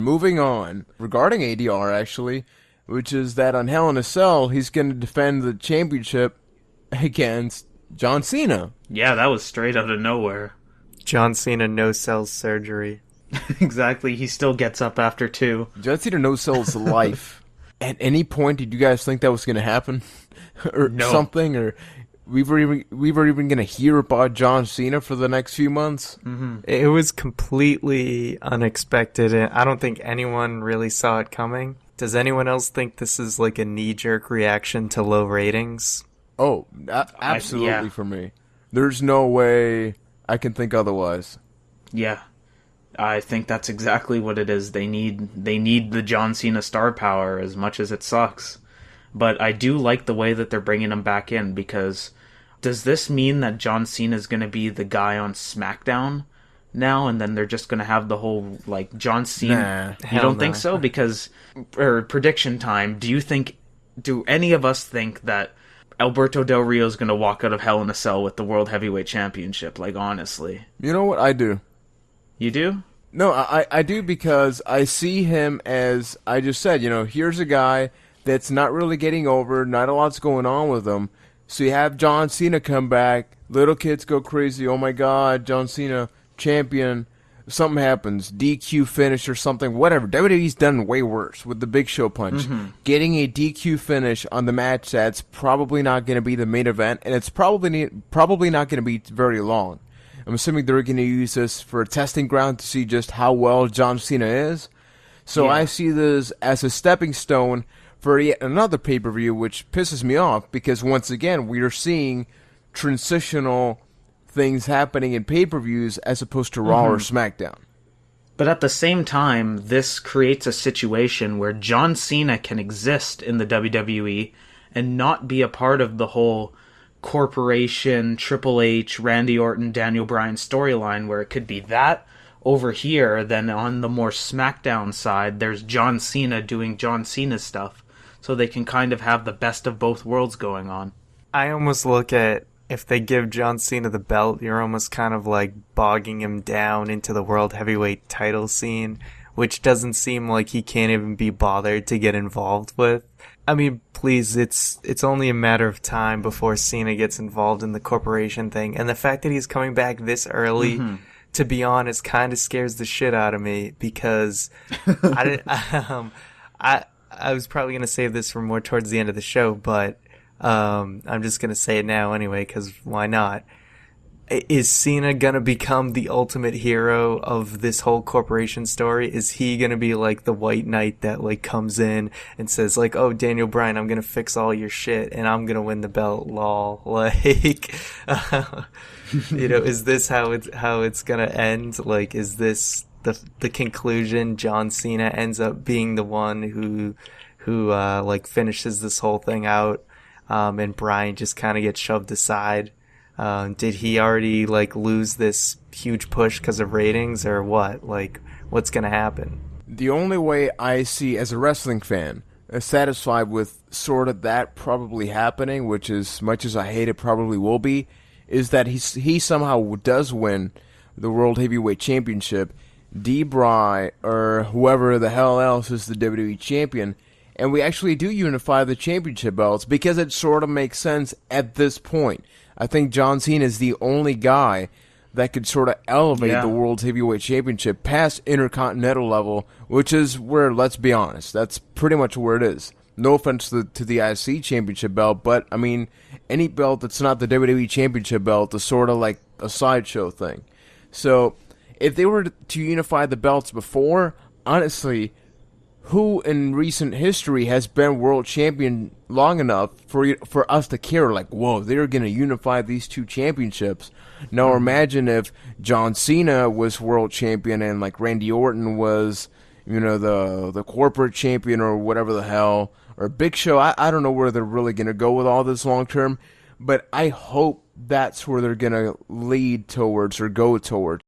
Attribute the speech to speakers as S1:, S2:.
S1: Moving on, regarding ADR actually, which is that on Hell in a Cell, he's going to defend the championship against John Cena.
S2: Yeah, that was straight out of nowhere.
S3: John Cena no cells surgery.
S2: Exactly, he still gets up after 2.
S1: John Cena no sells life. At any point, did you guys think that was going to happen, or
S2: No.
S1: something, or we were even going to hear about John Cena for the next few months?
S3: It was completely unexpected, and I don't think anyone really saw it coming. Does anyone else think this is like a knee-jerk reaction to low ratings?
S1: Oh, absolutely
S2: yeah.
S1: for me. There's no way I can think otherwise.
S2: Yeah, I think that's exactly what it is. They need the John Cena star power as much as it sucks. But I do like the way that they're bringing him back in, because does this mean that John Cena is going to be the guy on SmackDown now, and then they're just going to have the whole, like, John Cena?
S1: Nah,
S2: You don't
S3: no.
S2: think so? Because, prediction time, do any of us think that Alberto Del Rio is going to walk out of Hell in a Cell with the World Heavyweight Championship? Like, honestly.
S1: You know what? I do.
S2: You do?
S1: No, I do, because I see him as, I just said, here's a guy that's not really getting over, not a lot's going on with him. So you have John Cena come back, little kids go crazy, oh my god, John Cena, champion, something happens, DQ finish or something, whatever. WWE's done way worse with the Big Show punch. Getting a DQ finish on the match that's probably not going to be the main event, and it's probably not going to be very long. I'm assuming they're going to use this for a testing ground to see just how well John Cena is. So
S2: Yeah.
S1: I see this as a stepping stone for yet another pay-per-view, which pisses me off, because once again, we are seeing transitional things happening in pay-per-views as opposed to Raw or SmackDown.
S2: But at the same time, this creates a situation where John Cena can exist in the WWE and not be a part of the whole corporation, Triple H, Randy Orton, Daniel Bryan storyline, where it could be that over here. Then on the more SmackDown side, there's John Cena doing John Cena stuff. So they can kind of have the best of both worlds going on.
S3: I almost look at, if they give John Cena the belt, you're almost kind of like bogging him down into the World Heavyweight title scene, which doesn't seem like he can't even be bothered to get involved with. I mean, please, it's only a matter of time before Cena gets involved in the corporation thing, and the fact that he's coming back this early, to be honest, kind of scares the shit out of me, because I didn't. I was probably gonna save this for more towards the end of the show, but I'm just gonna say it now anyway, because why not? Is Cena gonna become the ultimate hero of this whole corporation story? Is he gonna be like the white knight that like comes in and says like, "Oh, Daniel Bryan, I'm gonna fix all your shit and I'm gonna win the belt"? Lol. Like, is this how it's gonna end? Like, is this the conclusion? John Cena ends up being the one who like finishes this whole thing out, and Bryan just kind of gets shoved aside. Did he already like lose this huge push because of ratings, or what? Like, what's gonna happen?
S1: The only way I see as a wrestling fan satisfied with sort of that probably happening, which as much as I hate it probably will be, is that he somehow does win the World Heavyweight Championship. D-Bry or whoever the hell else is the WWE champion, and we actually do unify the championship belts, because it sort of makes sense at this point. I think John Cena is the only guy that could sort of elevate the World Heavyweight Championship past Intercontinental level, which is where, let's be honest, that's pretty much where it is. No offense to the IC Championship belt, but, I mean, any belt that's not the WWE Championship belt is sort of like a sideshow thing. So, if they were to unify the belts before, honestly, who in recent history has been world champion long enough for us to care, like, whoa, they're going to unify these two championships? Now imagine if John Cena was world champion and like Randy Orton was, the corporate champion or whatever the hell, or Big Show. I don't know where they're really going to go with all this long term, but I hope that's where they're going to lead towards or go towards.